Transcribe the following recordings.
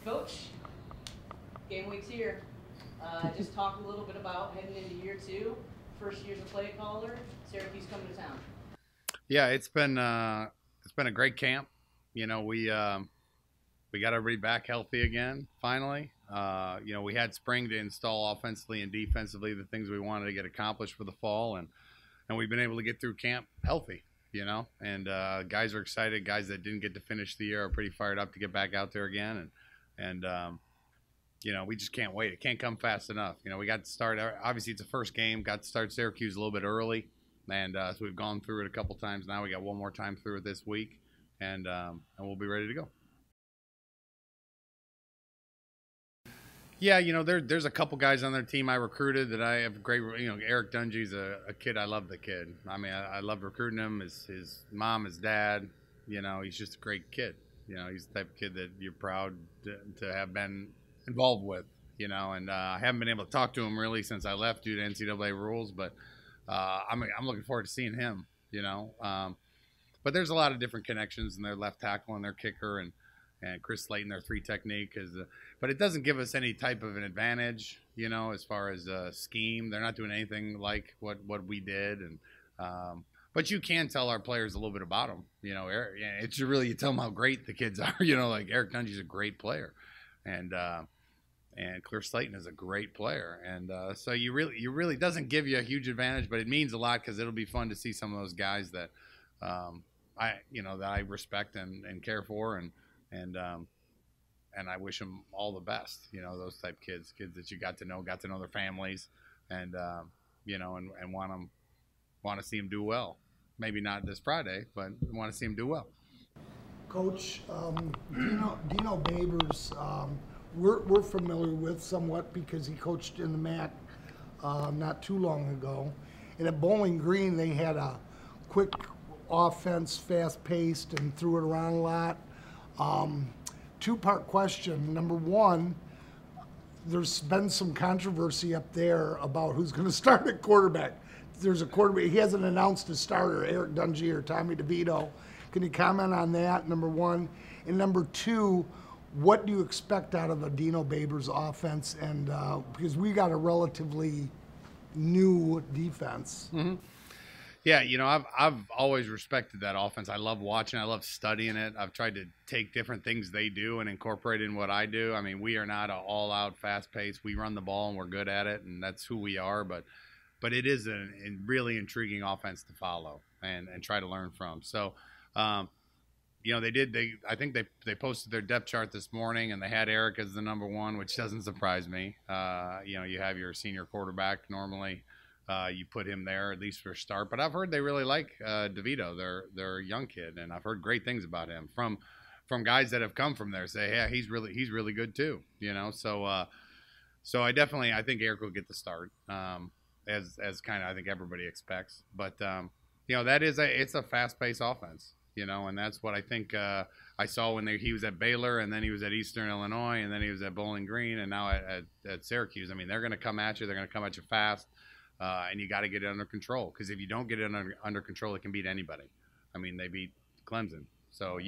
Coach, game week's here. Just talk a little bit about heading into year two, first year as a play caller, Syracuse coming to town. Yeah, it's been a great camp. You know, we got everybody back healthy again finally. We had spring to install offensively and defensively the things we wanted to get accomplished for the fall, and we've been able to get through camp healthy. And guys are excited. Guys that didn't get to finish the year are pretty fired up to get back out there again, and we just can't wait. It can't come fast enough. We got to start. Obviously, it's a first game. Got to start Syracuse a little bit early, and so we've gone through it a couple times. Now we got one more time through it this week, and we'll be ready to go. Yeah, there's a couple guys on their team I recruited that I have great. Eric Dungy's a kid. I love the kid. I mean, I love recruiting him. His mom, his dad. He's just a great kid. He's the type of kid that you're proud to have been involved with. And I haven't been able to talk to him really since I left due to NCAA rules, but I'm looking forward to seeing him. But there's a lot of different connections in their left tackle and their kicker and Chris Slayton, their three technique but it doesn't give us any type of an advantage, as far as scheme. They're not doing anything like what we did, but you can tell our players a little bit about them. Eric, it's really, you tell them how great the kids are. Like Eric Dungy's a great player, and Chris Slayton is a great player, and so you really doesn't give you a huge advantage, but it means a lot because it'll be fun to see some of those guys that that I respect and care for, and I wish them all the best. Those type kids that you got to know their families, and and want to see them do well. Maybe not this Friday, but want to see them do well. Coach, Dino Babers, we're familiar with somewhat because he coached in the MAC not too long ago. And at Bowling Green, they had a quick offense, fast-paced, and threw it around a lot. Two-part question. Number one, there's been some controversy up there about who's going to start at quarterback. There's a quarterback. He hasn't announced a starter, Eric Dungy or Tommy DeVito. Can you comment on that, number one? And number two, what do you expect out of a Dino Babers offense? And because we got a relatively new defense. Mm-hmm. Yeah, I've always respected that offense. I love watching. I love studying it. I've tried to take different things they do and incorporate in what I do. I mean, we are not an all-out, fast-paced. We run the ball and we're good at it, and that's who we are. But it is a really intriguing offense to follow and try to learn from. So, I think they posted their depth chart this morning, and they had Eric as the number one, which doesn't surprise me. You have your senior quarterback normally. You put him there at least for a start, but I've heard they really like DeVito, their young kid, and I've heard great things about him from guys that have come from there. Say, yeah, he's really good too. So I think Eric will get the start, as kind of I think everybody expects. But it's a fast-paced offense, and that's what I think I saw when he was at Baylor, and then he was at Eastern Illinois, and then he was at Bowling Green, and now at Syracuse. I mean, they're going to come at you. They're going to come at you fast. And you got to get it under control, because if you don't get it under control, it can beat anybody. I mean, they beat Clemson. So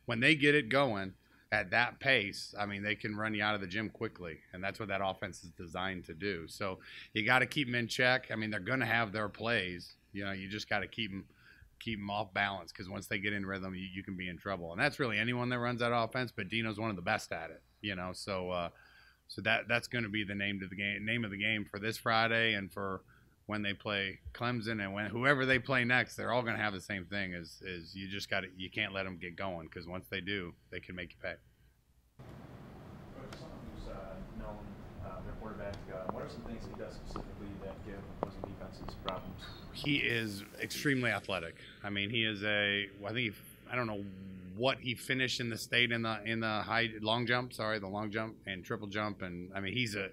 when they get it going at that pace, I mean, they can run you out of the gym quickly, and that's what that offense is designed to do. So you got to keep them in check. I mean, they're going to have their plays. You just got to keep them off balance, because once they get in rhythm, you can be in trouble. And that's really anyone that runs that offense, but Dino's one of the best at it. So that's going to be the name of the game for this Friday, and for when they play Clemson, and when whoever they play next, they're all going to have the same thing: is you can't let them get going, because once they do, they can make you pay. Someone who's known their quarterback, what are some things he does specifically that give opposing defenses problems? He is extremely athletic. I mean, he is I don't know what he finished in the state in the long jump and triple jump, and I mean, he's a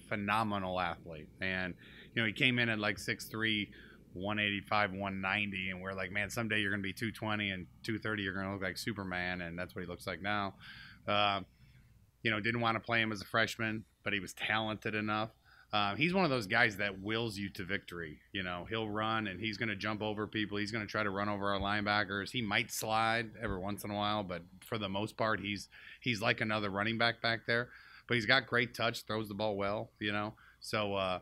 phenomenal athlete. And he came in at like 6'3", 185, 190, and we're like, man, someday you're going to be 220 and 230, you're going to look like Superman, and that's what he looks like now. Didn't want to play him as a freshman, but he was talented enough. He's one of those guys that wills you to victory. You know, he'll run and he's going to jump over people. He's going to try to run over our linebackers. He might slide every once in a while, but for the most part, he's like another running back there. But he's got great touch, throws the ball well, you know. So,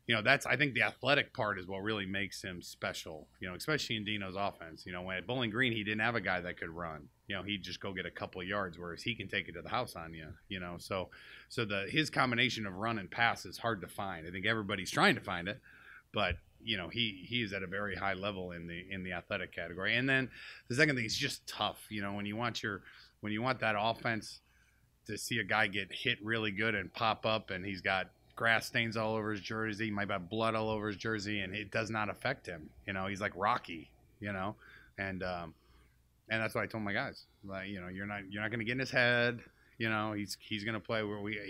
you know, I think the athletic part is what really makes him special, you know, especially in Dino's offense. You know, when at Bowling Green, he didn't have a guy that could run. You know, he'd just go get a couple of yards, whereas he can take it to the house on you, you know. So his combination of run and pass is hard to find. I think everybody's trying to find it, but, you know, he is at a very high level in the athletic category. And then the second thing, he's just tough. You know, when you want that offense to see a guy get hit really good and pop up, and he's got grass stains all over his jersey, might have blood all over his jersey, and it does not affect him. You know, he's like Rocky, you know, and that's what I told my guys. Like, you know, you're not going to get in his head. You know, he's going to play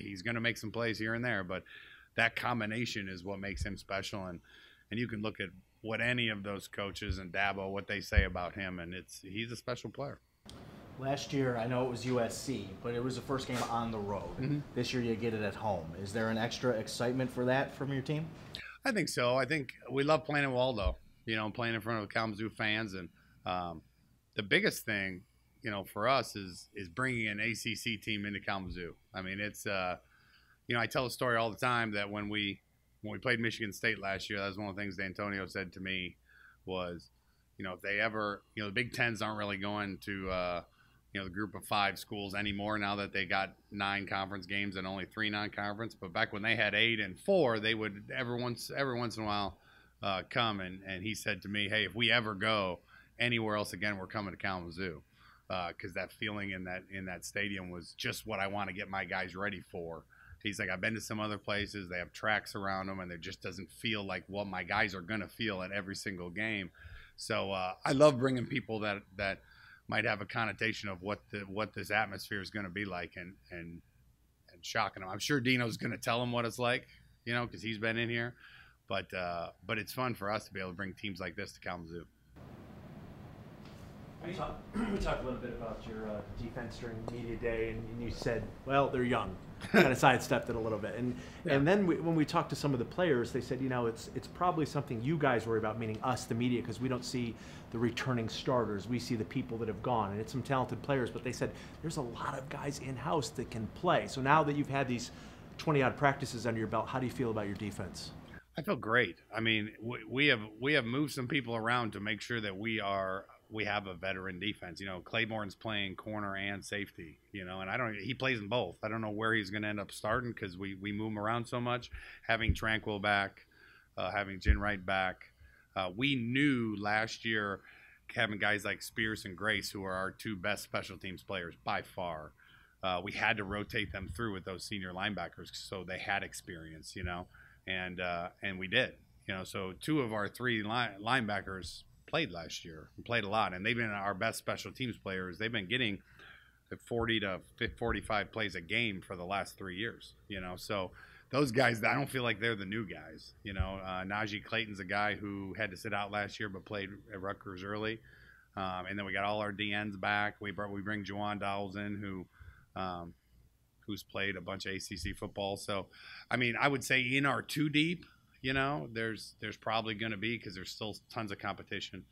he's going to make some plays here and there, but that combination is what makes him special. And you can look at what any of those coaches and Dabo, what they say about him, and he's a special player. Last year, I know it was USC, but it was the first game on the road. Mm-hmm. This year, you get it at home. Is there an extra excitement for that from your team? I think so. I think we love playing in Waldo, you know, playing in front of Kalamazoo fans. And the biggest thing, you know, for us is bringing an ACC team into Kalamazoo. I mean, it's, you know, I tell a story all the time that when we played Michigan State last year, that was one of the things D'Antonio said to me was, you know, if they ever, you know, the Big Tens aren't really going to, you know, the group of 5 schools anymore now that they got 9 conference games and only 3 non-conference. But back when they had 8 and 4, they would every once in a while come. And he said to me, hey, if we ever go anywhere else again, we're coming to Kalamazoo. Because that feeling in that stadium was just what I want to get my guys ready for. He's like, I've been to some other places. They have tracks around them, and it just doesn't feel like what my guys are going to feel at every single game. So I love bringing people that might have a connotation of what this atmosphere is going to be like, and shocking them. I'm sure Dino's going to tell them what it's like, you know, because he's been in here. But it's fun for us to be able to bring teams like this to Kalamazoo. We talked a little bit about your defense during media day, and you said, well, they're young. Kind of sidestepped it a little bit. And then when we talked to some of the players, they said, you know, it's probably something you guys worry about, meaning us, the media, because we don't see the returning starters. We see the people that have gone, and it's some talented players. But they said there's a lot of guys in-house that can play. So now that you've had these 20-odd practices under your belt, how do you feel about your defense? I feel great. I mean, we have moved some people around to make sure that we have a veteran defense. You know, Claiborne's playing corner and safety, you know, and he plays in both. I don't know where he's going to end up starting because we move him around so much. Having Tranquil back, having Jin Wright back. We knew last year having guys like Spears and Grace, who are our 2 best special teams players by far, we had to rotate them through with those senior linebackers so they had experience, you know, and we did, you know, so 2 of our 3 linebackers played last year, played a lot, and they've been our best special teams players. They've been getting 40 to 45 plays a game for the last 3 years, you know. So those guys, I don't feel like they're the new guys, you know. Najee Clayton's a guy who had to sit out last year but played at Rutgers early, and then we got all our DNs back. We bring Juwan Dowles in, who's played a bunch of ACC football. So, I mean, I would say in our 2 deep, you know, there's probably going to be, because there's still tons of competition,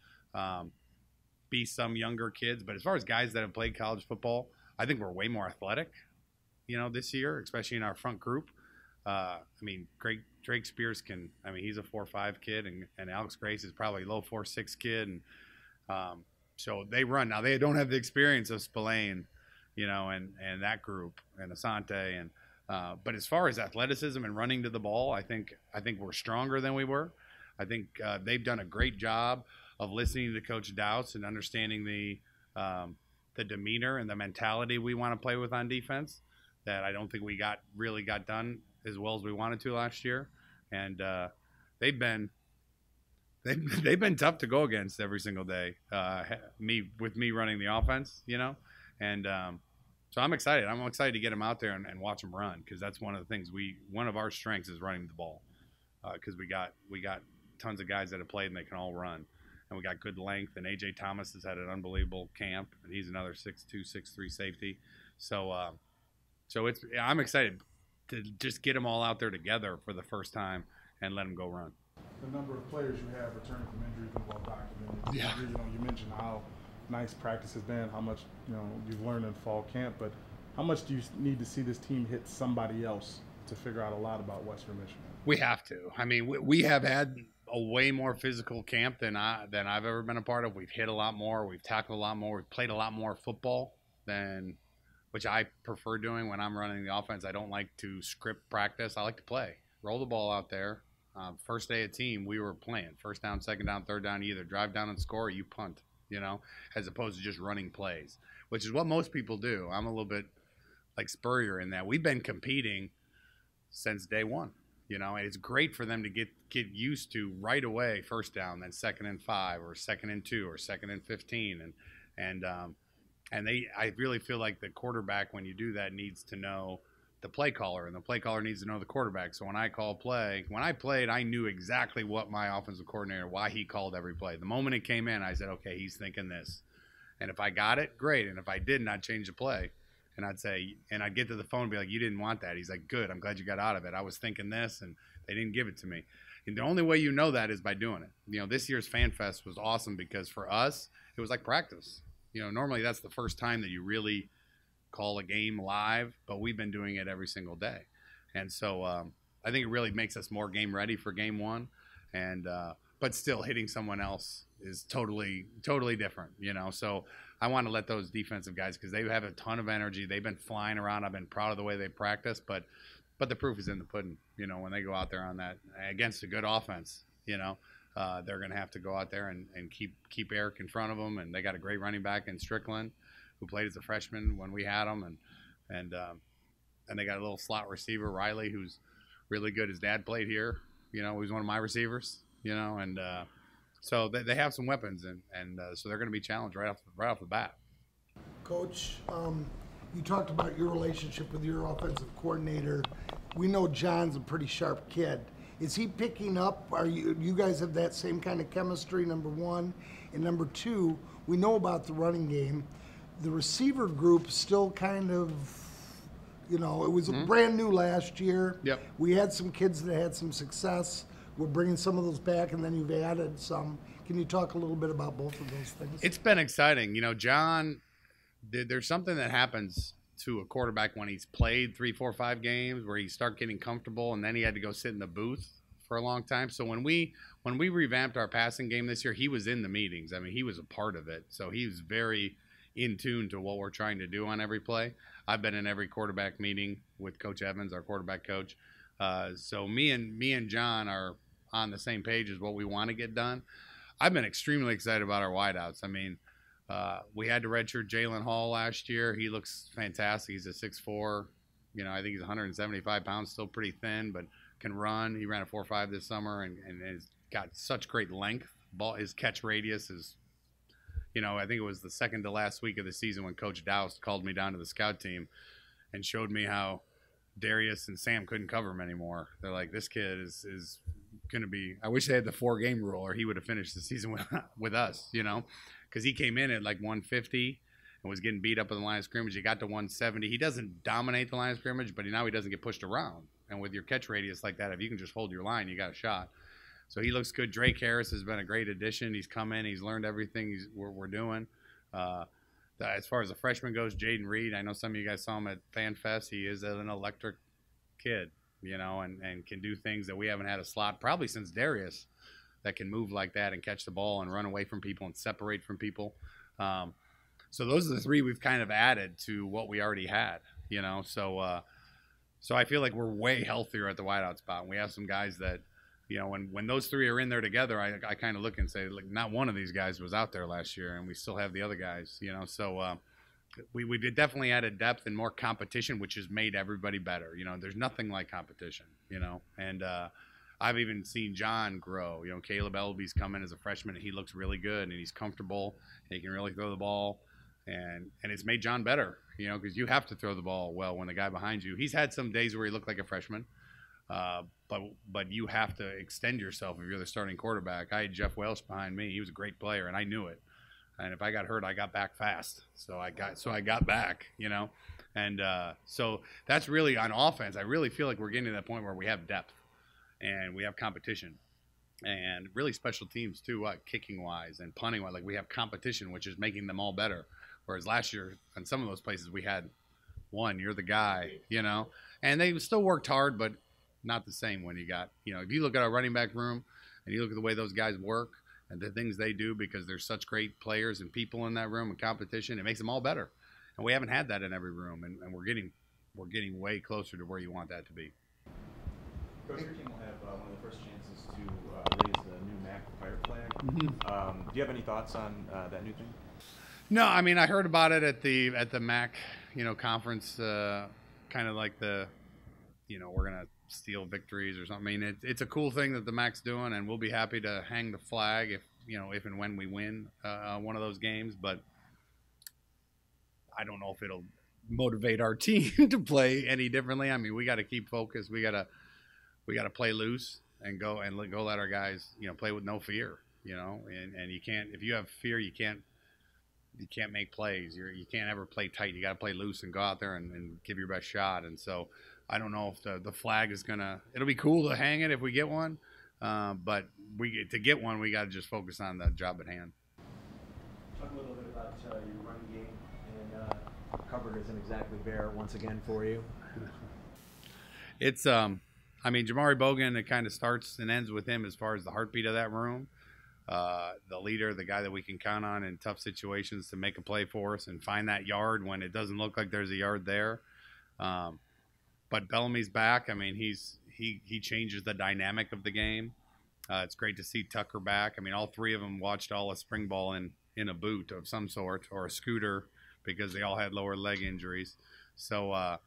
be some younger kids. But as far as guys that have played college football, I think we're way more athletic, you know, this year, especially in our front group. I mean, Drake Spears he's a 4.5 kid, and Alex Grace is probably a low 4.6 kid. And so they run. Now, they don't have the experience of Spillane, you know, and that group, and Asante, and but as far as athleticism and running to the ball, I think we're stronger than we were. I think they've done a great job of listening to Coach Douse and understanding the demeanor and the mentality we want to play with on defense. That I don't think we really got done as well as we wanted to last year, and they've been tough to go against every single day. With me running the offense, you know, and. So I'm excited. I'm excited to get them out there and watch them run, because that's one of the things one of our strengths is running the ball, because we got tons of guys that have played and they can all run, and we got good length. And AJ Thomas has had an unbelievable camp, and he's another 6'2", 6'3" safety. So I'm excited to just get them all out there together for the first time and let them go run. The number of players you have returning from injury has been well documented. Yeah. You mentioned how nice practice has been, how much you've learned in fall camp, but how much do you need to see this team hit somebody else to figure out a lot about Western Michigan? We have to. I mean, we have had a way more physical camp than I've ever been a part of. We've hit a lot more. We've tackled a lot more. We've played a lot more football than, which I prefer doing when I'm running the offense. I don't like to script practice. I like to play. Roll the ball out there. First day of team, we were playing. First down, second down, third down, you either drive down and score or you punt, as opposed to just running plays, which is what most people do. I'm a little bit like Spurrier in that. We've been competing since day one. And it's great for them to get used to right away, first down, then 2nd and 5 or 2nd and 2 or 2nd and 15. And I really feel like the quarterback, when you do that, needs to know the play caller, and the play caller needs to know the quarterback. So when I played, I knew exactly what my offensive coordinator, why he called every play. The moment it came in, I said, okay, he's thinking this. And if I got it, great. And if I didn't, I'd change the play. And I'd get to the phone and be like, you didn't want that. He's like, good, I'm glad you got out of it. I was thinking this, and they didn't give it to me. And the only way you know that is by doing it. This year's Fan Fest was awesome because for us, it was like practice. Normally that's the first time that you really call a game live, but we've been doing it every single day. And so I think it really makes us more game ready for game one. And but still hitting someone else is totally different, So I want to let those defensive guys, because they have a ton of energy. They've been flying around. I've been proud of the way they practice, but the proof is in the pudding. When they go out there on that against a good offense, they're going to have to go out there and keep Eric in front of them. And they got a great running back in Strickland, who played as a freshman when we had him, and they got a little slot receiver, Riley, who's really good. His dad played here. He was one of my receivers. And so they have some weapons, and so they're going to be challenged right off the bat. Coach, you talked about your relationship with your offensive coordinator. We know John's a pretty sharp kid. Is he picking up? Are you guys have that same kind of chemistry, number one? And number two, we know about the running game. The receiver group still kind of, it was brand new last year. Yep. We had some kids that had some success. We're bringing some of those back, and then you've added some. Can you talk a little bit about both of those things? It's been exciting. John, there's something that happens to a quarterback when he's played 3, 4, 5 games where he start getting comfortable, and then he had to go sit in the booth for a long time. So when we revamped our passing game this year, he was in the meetings. I mean, he was a part of it. So he was very in tune to what we're trying to do on every play. I've been in every quarterback meeting with Coach Evans, our quarterback coach. So me and John are on the same page as what we want to get done. I've been extremely excited about our wideouts. I mean, we had to redshirt Jalen Hall last year. He looks fantastic. He's a 6'4". I think he's 175 pounds, still pretty thin, but can run. He ran a 4.5 this summer and has got such great length. His catch radius is, I think it was the second to last week of the season when Coach Doust called me down to the scout team and showed me how Darius and Sam couldn't cover him anymore. They're like, this kid is going to be – I wish they had the 4-game rule, or he would have finished the season with us, because he came in at like 150 and was getting beat up in the line of scrimmage. He got to 170. He doesn't dominate the line of scrimmage, but now he doesn't get pushed around. And with your catch radius like that, if you can just hold your line, you got a shot. So he looks good. Drake Harris has been a great addition. He's come in. He's learned everything we're doing. As far as the freshman goes, Jaden Reed, I know some of you guys saw him at Fan Fest. He is an electric kid, and can do things that we haven't had a slot probably since Darius that can move like that and catch the ball and run away from people and separate from people. So those are the three we've kind of added to what we already had, So I feel like we're way healthier at the wideout spot. And we have some guys that, when those three are in there together, I kind of look and say, like, not one of these guys was out there last year, and we still have the other guys, So we did definitely added depth and more competition, which has made everybody better. There's nothing like competition, And I've even seen John grow. Caleb Elby's come in as a freshman, and he looks really good, and he's comfortable, and he can really throw the ball. And it's made John better, because you have to throw the ball well when the guy behind you. He's had some days where he looked like a freshman. But you have to extend yourself if you're the starting quarterback. I had Jeff Welsh behind me. He was a great player, and I knew it. And if I got hurt, I got back fast. So I got back, And so that's really on offense. I really feel like we're getting to that point where we have depth and we have competition. And really special teams too, kicking wise and punting wise. Like we have competition, which is making them all better. Whereas last year, in some of those places, we had one, you're the guy, you know. And they still worked hard, but not the same when you got, you know, if you look at our running back room and you look at the way those guys work and the things they do because there's such great players and people in that room and competition, it makes them all better. And we haven't had that in every room, and we're getting way closer to where you want that to be. Coach, your team will have one of the first chances to raise the new MAC pirate flag. Do you have any thoughts on that new thing? No, I mean I heard about it at the MAC, you know, conference, kind of like the, you know, we're gonna steal victories or something. I mean, it's a cool thing that the MAC's doing, and we'll be happy to hang the flag if and when we win one of those games. But I don't know if it'll motivate our team to play any differently. I mean, we got to keep focused. We got to play loose and go let our guys, you know, play with no fear, you know. And you can't, if you have fear, you can't make plays. You can't ever play tight. You got to play loose and go out there and give your best shot. And so I don't know if the flag is gonna. It'll be cool to hang it if we get one, but to get one, we got to just focus on the job at hand. Talk a little bit about your running game, and cupboard isn't exactly bare once again for you. It's I mean, Jamari Bogan, it kind of starts and ends with him as far as the heartbeat of that room. The leader, the guy that we can count on in tough situations to make a play for us and find that yard when it doesn't look like there's a yard there. But Bellamy's back. I mean, he changes the dynamic of the game. It's great to see Tucker back. I mean, all three of them watched all of spring ball in a boot of some sort or a scooter because they all had lower leg injuries. So, I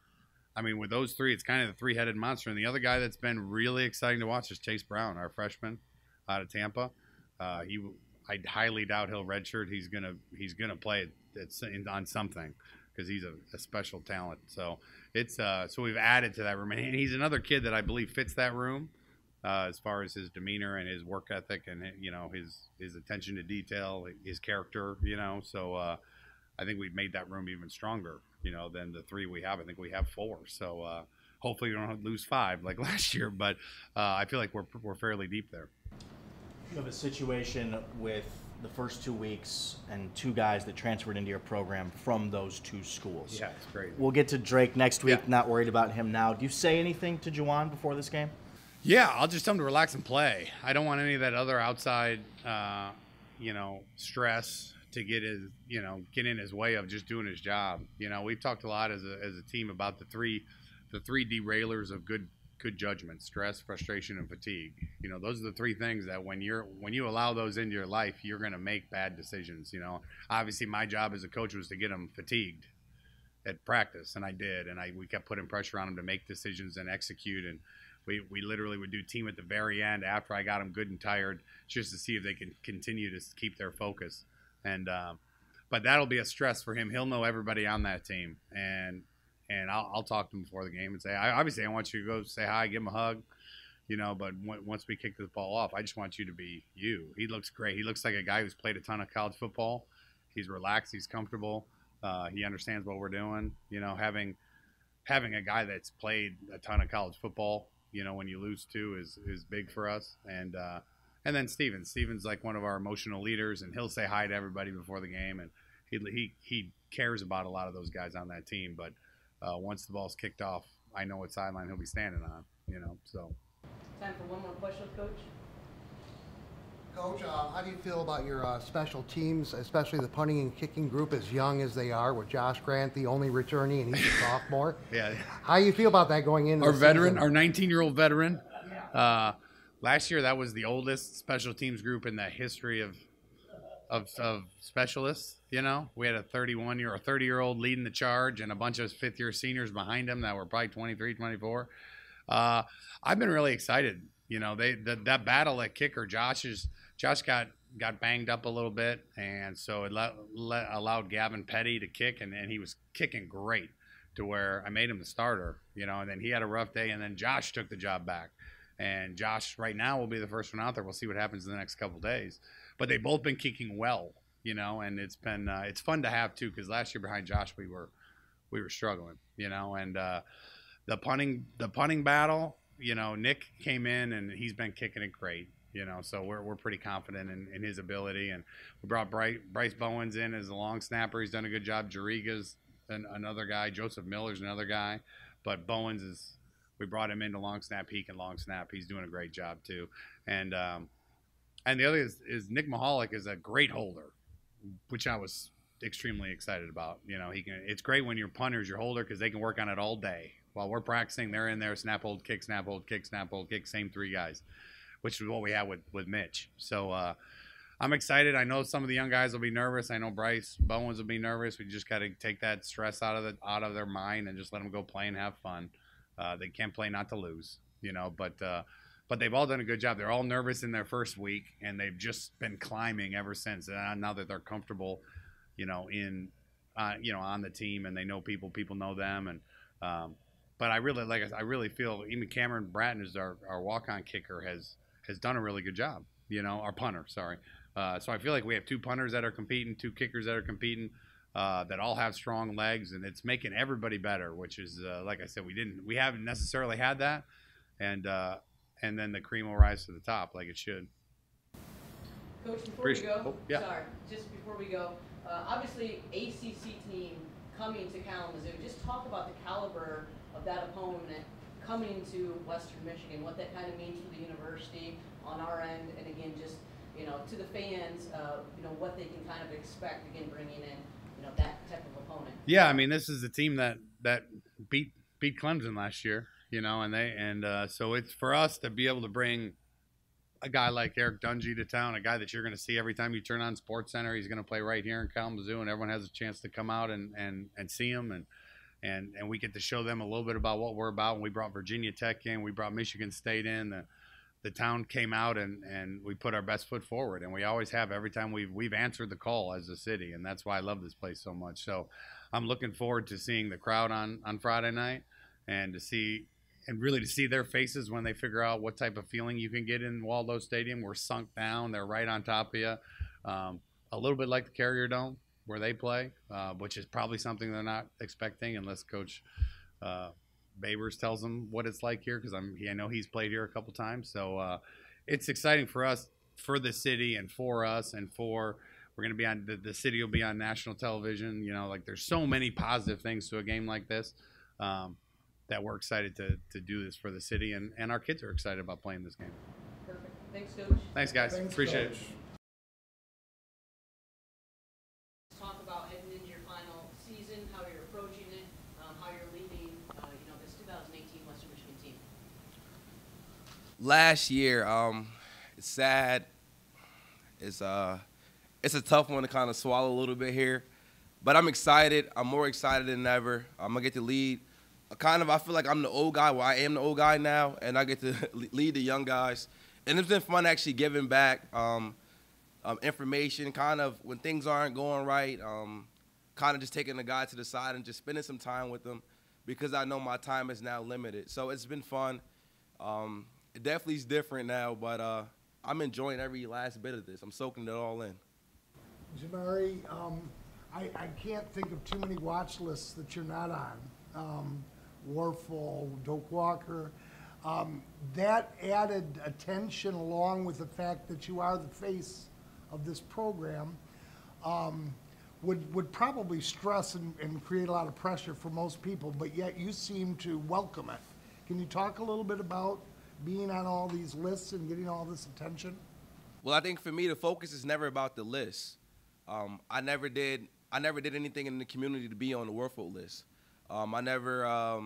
mean, with those three, it's kind of the three-headed monster. And the other guy that's been really exciting to watch is Chase Brown, our freshman out of Tampa. I highly doubt he'll redshirt. He's gonna play on something because he's a special talent. So it's so we've added to that room, and he's another kid that I believe fits that room as far as his demeanor and his work ethic and, you know, his attention to detail, his character. You know, so I think we've made that room even stronger, you know, than the three we have. I think we have four. So hopefully we don't lose five like last year, but I feel like we're fairly deep there. You have a situation with the first 2 weeks and two guys that transferred into your program from those two schools. Yeah, it's crazy. We'll get to Drake next week. Yeah. Not worried about him now. Do you say anything to Juwan before this game? Yeah, I'll just tell him to relax and play. I don't want any of that other outside, you know, stress to get in his way of just doing his job. You know, we've talked a lot as a team about the three derailers of good judgment: stress, frustration, and fatigue. You know, those are the three things that when you allow those into your life, you're going to make bad decisions. You know, obviously my job as a coach was to get them fatigued at practice, and I did, and we kept putting pressure on them to make decisions and execute, and we literally would do team at the very end after I got them good and tired just to see if they can continue to keep their focus. And but that'll be a stress for him. He'll know everybody on that team, and I'll talk to him before the game and say, obviously I want you to go say hi, give him a hug, you know, but once we kick this ball off, I just want you to be you. He looks great. He looks like a guy who's played a ton of college football. He's relaxed. He's comfortable. He understands what we're doing. You know, having a guy that's played a ton of college football, you know, when you lose two is big for us. And then Steven's like one of our emotional leaders, and he'll say hi to everybody before the game, and he cares about a lot of those guys on that team. But once the ball's kicked off, I know what sideline he'll be standing on, you know. So Time for one more question, Coach. Coach, how do you feel about your special teams, especially the punting and kicking group, as young as they are, with Josh Grant, the only returnee, and he's a sophomore? Yeah. How do you feel about that going into our the veteran, season? our 19-year-old veteran? Last year, that was the oldest special teams group in the history of specialists. You know, we had a 30-year-old leading the charge and a bunch of fifth-year seniors behind him that were probably 23, 24. I've been really excited. You know, that battle at kicker, Josh got banged up a little bit, and so it allowed Gavin Petty to kick, and he was kicking great to where I made him the starter. You know, and then he had a rough day, and then Josh took the job back. And Josh right now will be the first one out there. We'll see what happens in the next couple of days. But they've both been kicking well, you know, and it's been it's fun to have too, because last year behind Josh we we were struggling, you know. And the punting battle, you know, Nick came in and he's been kicking it great, you know. So we're pretty confident in his ability. And we brought Bryce Bowens in as a long snapper. He's done a good job. Jariga's another guy. Joseph Miller's another guy. But Bowens is, we brought him into long snap. He can long snap. He's doing a great job too. And the other is Nick Mahalik is a great holder, which I was extremely excited about. You know, it's great when your punter's your holder because they can work on it all day. While we're practicing, they're in there, snap, hold, kick, snap, hold, kick, snap, hold, kick, same three guys, which is what we have with Mitch. So I'm excited. I know some of the young guys will be nervous. I know Bryce Bowens will be nervous. We just got to take that stress out of their mind and just let them go play and have fun. They can't play not to lose, you know, but they've all done a good job. They're all nervous in their first week, and they've just been climbing ever since. And now that they're comfortable, you know, on the team, and they know people know them. And but I really feel even Cameron Bratton, is our walk-on kicker, has done a really good job. You know, our punter, sorry. So I feel like we have two punters that are competing, two kickers that are competing, that all have strong legs, and it's making everybody better. Which is, like I said, we haven't necessarily had that, and then the cream will rise to the top like it should. Coach, before we go, yeah. sorry, just before we go, obviously ACC team coming to Kalamazoo. Just talk about the caliber of that opponent coming to Western Michigan, what that kind of means for the university on our end, and again, just, you know, to the fans, you know, what they can kind of expect, again, bringing in, you know, that type of opponent. Yeah, I mean, this is the team that beat Clemson last year, you know, and so it's for us to be able to bring a guy like Eric Dungy to town, a guy that you're going to see every time you turn on SportsCenter. He's going to play right here in Kalamazoo, and everyone has a chance to come out and see him, and we get to show them a little bit about what we're about. And we brought Virginia Tech in, we brought Michigan State in. The town came out and we put our best foot forward, and we always have every time we've answered the call as a city, and that's why I love this place so much. So I'm looking forward to seeing the crowd on Friday night, and really to see their faces when they figure out what type of feeling you can get in Waldo Stadium. We're sunk down, they're right on top of you, a little bit like the Carrier Dome where they play, which is probably something they're not expecting unless Coach Babers tells them what it's like here, because I know he's played here a couple times. So it's exciting for us, for the city, and for us, and we're going to be on the city will be on national television. You know, like there's so many positive things to a game like this, that we're excited to do this for the city, and our kids are excited about playing this game. Perfect. Thanks, Coach. Thanks, guys. Thanks, Appreciate Coach. it. Talk about heading into your final season, how you're approaching it, how you're leading, you know, this 2018 Western Michigan team. Last year, it's sad. It's a tough one to kind of swallow a little bit here, but I'm excited. I'm more excited than ever. I'm gonna get to lead. I feel like I'm the old guy. Well, I am the old guy now, and I get to lead the young guys. And it's been fun actually giving back information, kind of when things aren't going right, kind of just taking the guy to the side and just spending some time with them, because I know my time is now limited. So it's been fun. It definitely is different now, but I'm enjoying every last bit of this. I'm soaking it all in. Janari, I can't think of too many watch lists that you're not on. Warfel, Doak Walker. That added attention, along with the fact that you are the face of this program, would probably stress and create a lot of pressure for most people, but yet you seem to welcome it. Can you talk a little bit about being on all these lists and getting all this attention? Well, I think for me, the focus is never about the list. I never did anything in the community to be on the Warfel list. I never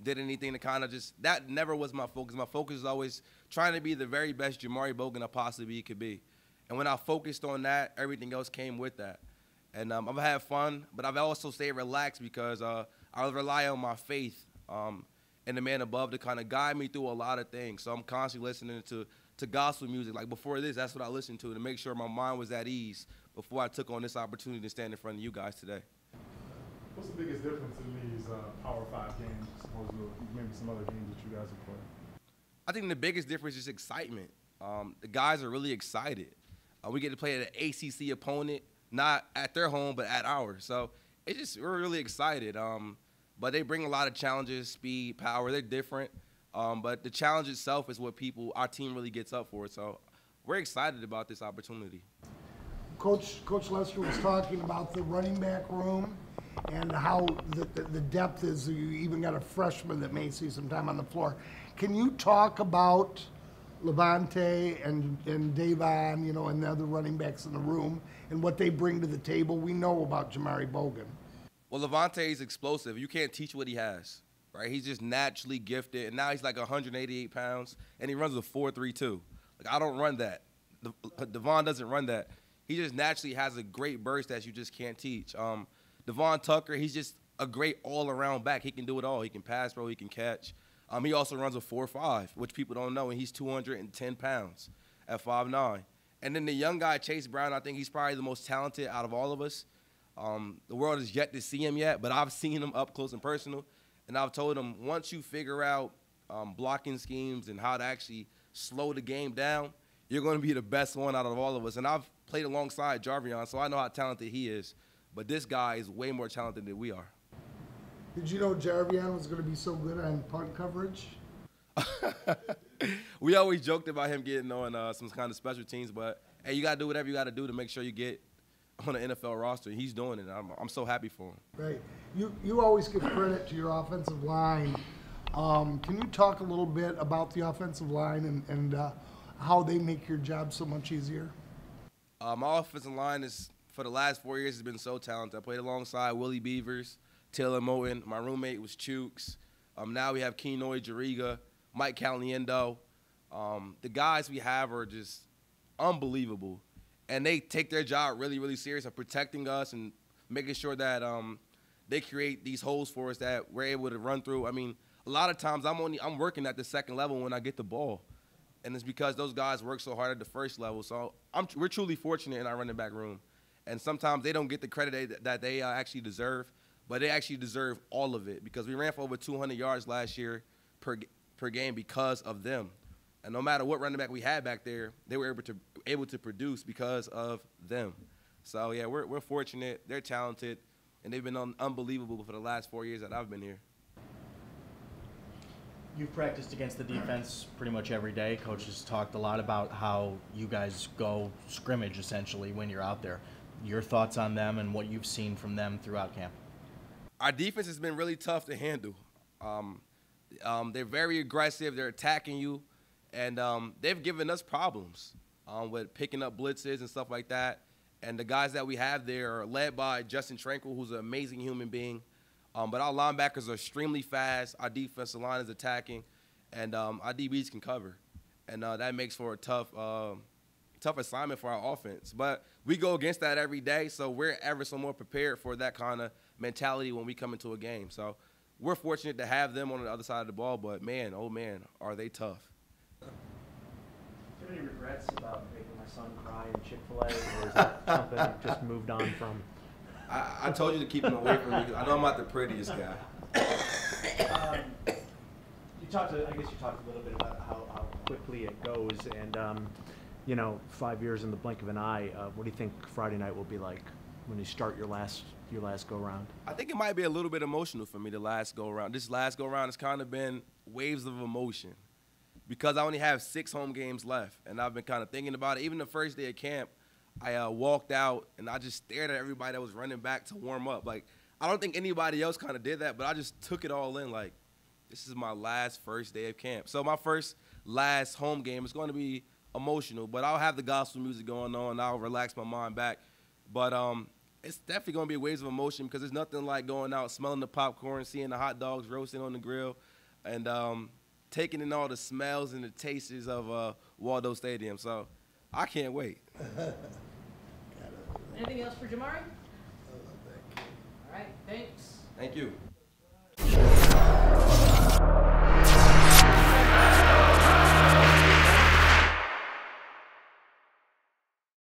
did anything to kind of that never was my focus. My focus is always trying to be the very best Jamari Bogan I possibly could be. And when I focused on that, everything else came with that. And I've had fun, but I've also stayed relaxed because I rely on my faith and the man above to kind of guide me through a lot of things. So I'm constantly listening to gospel music. Like before this, that's what I listened to make sure my mind was at ease before I took on this opportunity to stand in front of you guys today. What's the biggest difference in these Power 5 games as opposed to maybe some other games that you guys have played? I think the biggest difference is excitement. The guys are really excited. We get to play an ACC opponent, not at their home, but at ours. So we're really excited. But they bring a lot of challenges, speed, power. They're different. But the challenge itself is what our team really gets up for. So we're excited about this opportunity. Coach Lester was talking about the running back room and how the depth is. You even got a freshman that may see some time on the floor. Can you talk about Levante and Davon, you know, and the other running backs in the room and what they bring to the table? We know about Jamari Bogan. Well, Levante is explosive. You can't teach what he has, right? He's just naturally gifted, and now he's like 188 pounds, and he runs a 4.32. Like, I don't run that. Devon doesn't run that. He just naturally has a great burst that you just can't teach. Devon Tucker, he's just a great all-around back. He can do it all. He can pass, bro. He can catch. He also runs a 4.5, which people don't know, and he's 210 pounds at 5'9". And then the young guy, Chase Brown, I think he's probably the most talented out of all of us. The world has yet to see him yet, but I've seen him up close and personal, and I've told him once you figure out blocking schemes and how to actually slow the game down, you're going to be the best one out of all of us. And I've played alongside Jarvion, so I know how talented he is, but this guy is way more talented than we are. Did you know Jarvion was going to be so good on punt coverage? We always joked about him getting on some kind of special teams, but hey, you got to do whatever you got to do to make sure you get on the NFL roster. He's doing it. I'm so happy for him. Right. You always give credit to your offensive line. Can you talk a little bit about the offensive line and how they make your job so much easier? My offensive line for the last 4 years has been so talented. I played alongside Willie Beavers, Taylor Moton. My roommate was Chooks. Now we have Kenoy Jariga, Mike Caliendo. The guys we have are just unbelievable. And they take their job really, really serious of protecting us and making sure that they create these holes for us that we're able to run through. I mean, a lot of times I'm working at the second level when I get the ball. And it's because those guys work so hard at the first level. So we're truly fortunate in our running back room. And sometimes they don't get the credit that they actually deserve, but they actually deserve all of it because we ran for over 200 yards last year per game because of them. And no matter what running back we had back there, they were able to produce because of them. So, yeah, we're fortunate. They're talented, and they've been unbelievable for the last 4 years that I've been here. You've practiced against the defense pretty much every day. Coach has talked a lot about how you guys go scrimmage, essentially, when you're out there. Your thoughts on them and what you've seen from them throughout camp? Our defense has been really tough to handle. They're very aggressive. They're attacking you. And they've given us problems with picking up blitzes and stuff like that. And the guys that we have there are led by Justin Tranquil, who's an amazing human being. But our linebackers are extremely fast. Our defensive line is attacking. And our DBs can cover. And that makes for a tough assignment for our offense. But we go against that every day, so we're ever so more prepared for that kind of mentality when we come into a game. So we're fortunate to have them on the other side of the ball. But, man, oh, man, are they tough. Do you have any regrets about making my son cry in Chick-fil-A, or is that something you've just moved on from? I told you to keep him away from me. I know I'm not the prettiest guy. I guess you talked a little bit about how quickly it goes, and 5 years in the blink of an eye. What do you think Friday night will be like when you start your last go-round? I think it might be a little bit emotional for me, the last go-round. This last go-round has kind of been waves of emotion because I only have 6 home games left, and I've been kind of thinking about it. Even the first day of camp, I walked out, and I just stared at everybody that was running back to warm up. Like, I don't think anybody else kind of did that, but I just took it all in. Like, this is my first day of camp. So my last home game is going to be emotional, but I'll have the gospel music going on. I'll relax my mind back. But it's definitely going to be waves of emotion because there's nothing like going out, smelling the popcorn, seeing the hot dogs roasting on the grill, and taking in all the smells and the tastes of Waldo Stadium. So I can't wait. Anything else for Jamari? All right, thanks. Thank you.